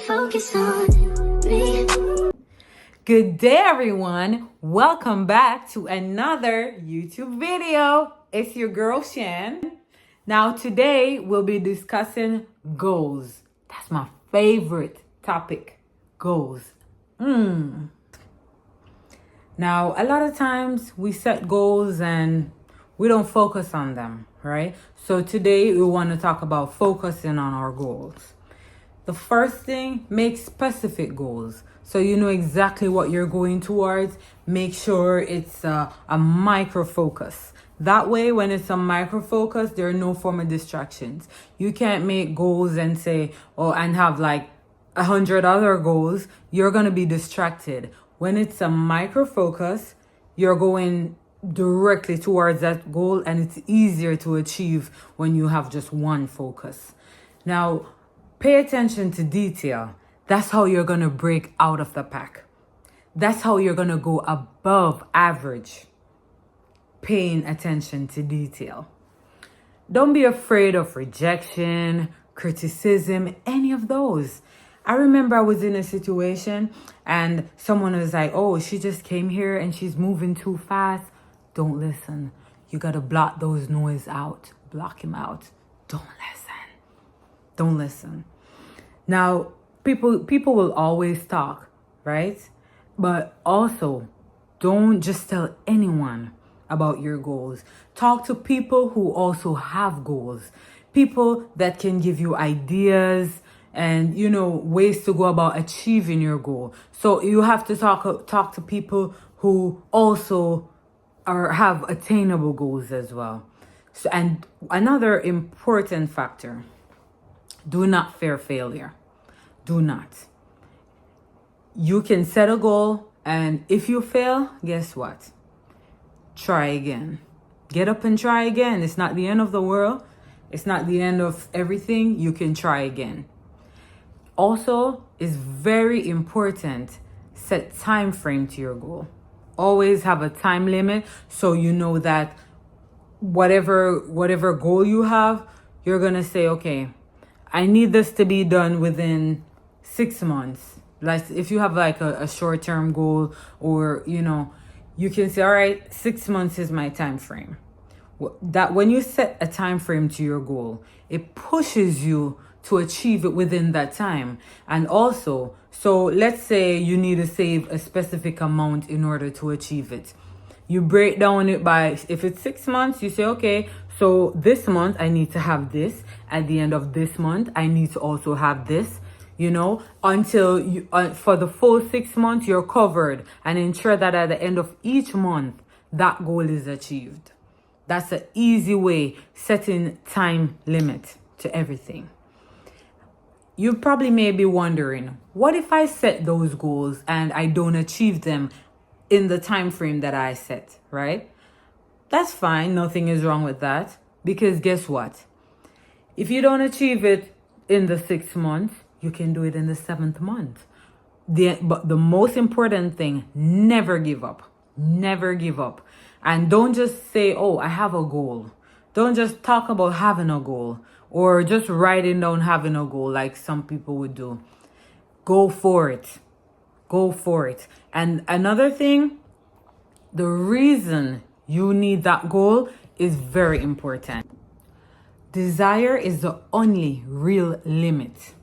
focus on me. Good day, everyone. Welcome back to another YouTube video. It's your girl Shan. Now today we'll be discussing goals. That's my favorite topic, goals. Now a lot of times we set goals and we don't focus on them, right? So today we want to talk about focusing on our goals. The first thing, make specific goals. So you know exactly what you're going towards. Make sure it's a micro focus. That way, when it's a micro focus, there are no form of distractions. You can't make goals and say, oh, and have like 100 other goals. You're going to be distracted. When it's a micro focus, you're going directly towards that goal, and it's easier to achieve when you have just one focus. Now, pay attention to detail. That's how you're going to break out of the pack. That's how you're going to go above average. Paying attention to detail. Don't be afraid of rejection, criticism, any of those. I remember I was in a situation and someone was like, oh, she just came here and she's moving too fast. Don't listen. You got to block those noise out. Block him out. Don't listen. Don't listen. Now, people will always talk, right? But also, don't just tell anyone about your goals. Talk to people who also have goals. People that can give you ideas and, you know, ways to go about achieving your goal. So you have to talk to people who also have attainable goals as well. So, and another important factor, do not fear failure. Do not. You can set a goal, and if you fail, guess what? Try again. Get up and try again. It's not the end of the world. It's not the end of everything. You can try again. Also, it's very important, set time frame to your goal. Always have a time limit so you know that whatever goal you have, you're going to say, okay, I need this to be done within 6 months. Like if you have like a short-term goal, or, you know, you can say, all right, 6 months is my time frame. That when you set a time frame to your goal, it pushes you to achieve it within that time. And also, so let's say you need to save a specific amount in order to achieve it. You break down it by, if it's 6 months, you say, okay, so this month I need to have this. At the end of this month, I need to also have this, you know, until you, for the full 6 months, you're covered, and ensure that at the end of each month, that goal is achieved. That's an easy way, setting time limit to everything. You probably may be wondering, what if I set those goals and I don't achieve them in the time frame that I set, right? That's fine. Nothing is wrong with that. Because guess what? If you don't achieve it in the 6 months, you can do it in the 7th month. But the most important thing, never give up. Never give up. And don't just say, oh, I have a goal. Don't just talk about having a goal, or just writing down having a goal like some people would do. Go for it. Go for it. And another thing, the reason you need that goal is very important. Desire is the only real limit.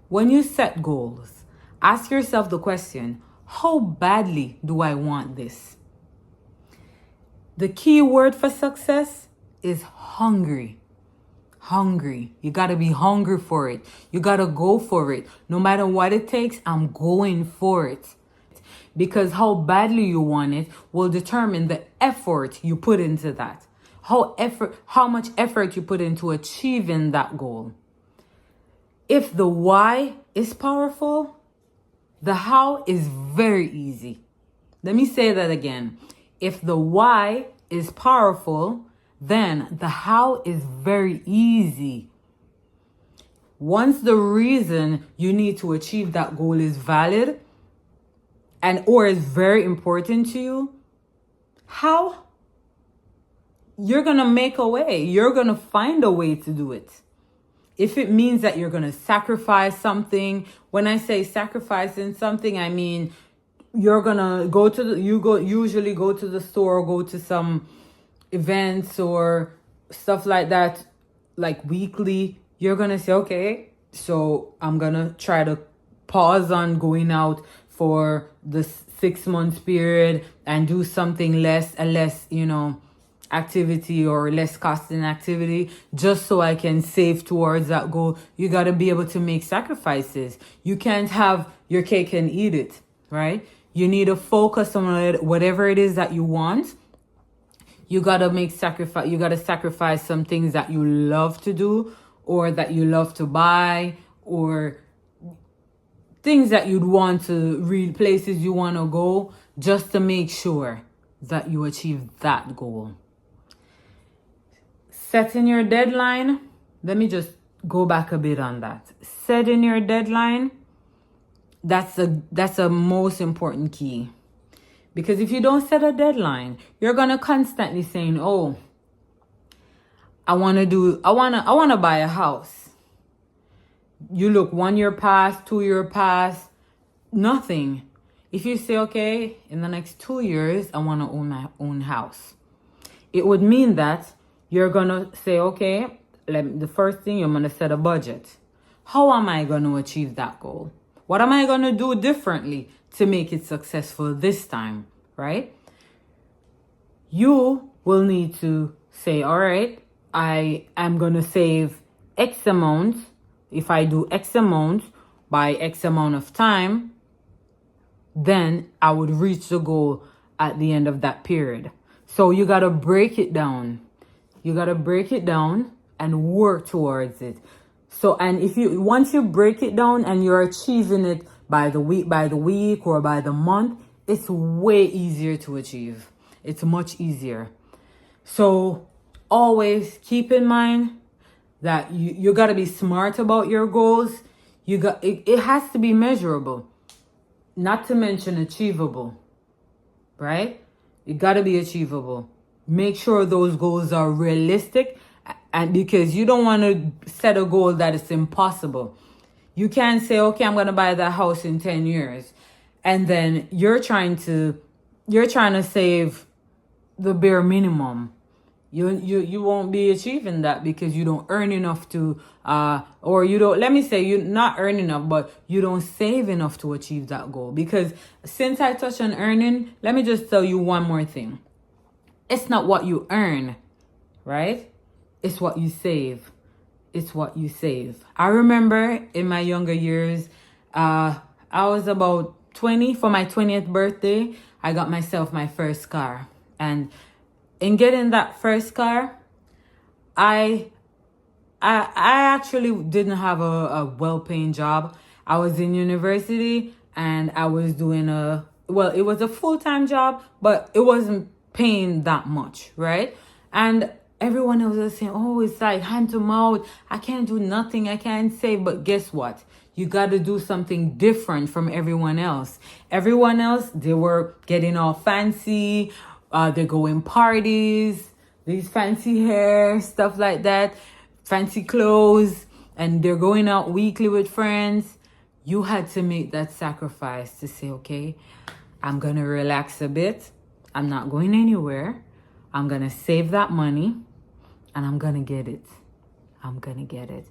When you set goals, ask yourself the question, how badly do I want this? The key word for success is hungry. Hungry. You got to be hungry for it. You got to go for it. No matter what it takes, I'm going for it. Because how badly you want it will determine the effort you put into that. How much effort you put into achieving that goal. If the why is powerful, the how is very easy. Let me say that again. If the why is powerful, then the how is very easy. Once the reason you need to achieve that goal is valid or is very important to you, how? You're going to make a way. You're going to find a way to do it. If it means that you're going to sacrifice something, when I say sacrificing something, I mean you're going to usually go to the store or go to some events or stuff like that, like weekly. You're going to say, okay, so I'm going to try to pause on going out for the 6 months period and do something less activity or less costing activity, just so I can save towards that goal. You got to be able to make sacrifices. You can't have your cake and eat it, right? You need to focus on whatever it is that you want. You got to make sacrifice. You got to sacrifice some things that you love to do or that you love to buy or things that you'd want to read, places you want to go, just to make sure that you achieve that goal. Setting your deadline. Let me just go back a bit on that. Setting your deadline, that's a most important key. Because if you don't set a deadline, you're gonna constantly saying, oh, I wanna buy a house. You look 1 year past, 2 year past, nothing. If you say, okay, in the next 2 years, I wanna own my own house, it would mean that you're gonna say, okay, the first thing, you're gonna set a budget. How am I gonna achieve that goal? What am I gonna do differently to make it successful this time, right? You will need to say, all right, I am gonna save X amount. If I do X amount by X amount of time, then I would reach the goal at the end of that period. So you gotta break it down. You got to break it down and work towards it. So, and once you break it down and you're achieving it by the week or by the month, it's way easier to achieve. It's much easier. So always keep in mind that you got to be smart about your goals. It has to be measurable, not to mention achievable, right? It got to be achievable. Make sure those goals are realistic, and because you don't want to set a goal that is impossible. You can't say, okay, I'm going to buy that house in 10 years. And then you're trying to save the bare minimum. You won't be achieving that because you don't earn enough to, or you don't, let me say you not earn enough, but you don't save enough to achieve that goal. Because since I touched on earning, let me just tell you one more thing. It's not what you earn, right? It's what you save. It's what you save. I remember in my younger years, I was about 20. For my 20th birthday, I got myself my first car. And in getting that first car, I actually didn't have a well-paying job. I was in university and I was doing it was a full-time job, but it wasn't paying that much, right? And everyone else was saying, oh, it's like hand to mouth. I can't do nothing. I can't save. But guess what? You got to do something different from everyone else. Everyone else, they were getting all fancy. They're going parties, these fancy hair, stuff like that, fancy clothes, and they're going out weekly with friends. You had to make that sacrifice to say, okay, I'm going to relax a bit. I'm not going anywhere. I'm going to save that money and I'm going to get it. I'm going to get it.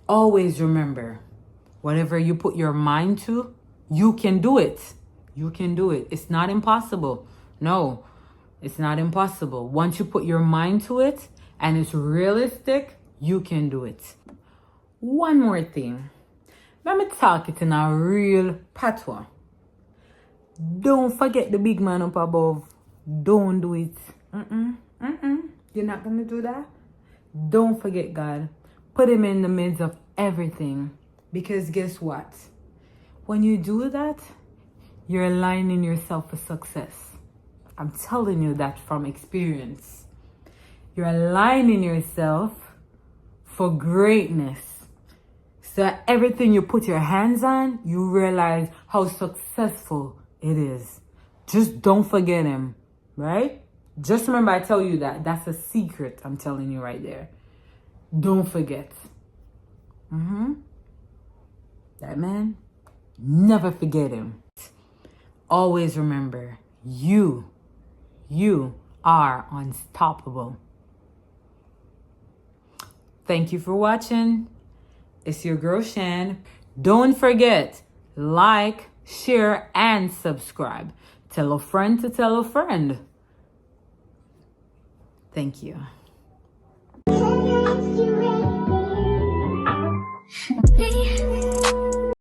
Always remember, whatever you put your mind to, you can do it. You can do it. It's not impossible. No, it's not impossible. Once you put your mind to it and it's realistic, you can do it. One more thing. Let me talk it in a real patois. Don't forget the big man up above. Don't do it. You're not going to do that? Don't forget God. Put him in the midst of everything. Because guess what? When you do that, you're aligning yourself for success. I'm telling you that from experience. You're aligning yourself for greatness. So that everything you put your hands on, you realize how successful it is. Just don't forget him, right? Just remember I tell you that. That's a secret I'm telling you right there. Don't forget. That man, never forget him. Always remember, you are unstoppable. Thank you for watching. It's your girl Shan. Don't forget, like, share, and subscribe. Tell a friend to tell a friend. Thank you. Baby.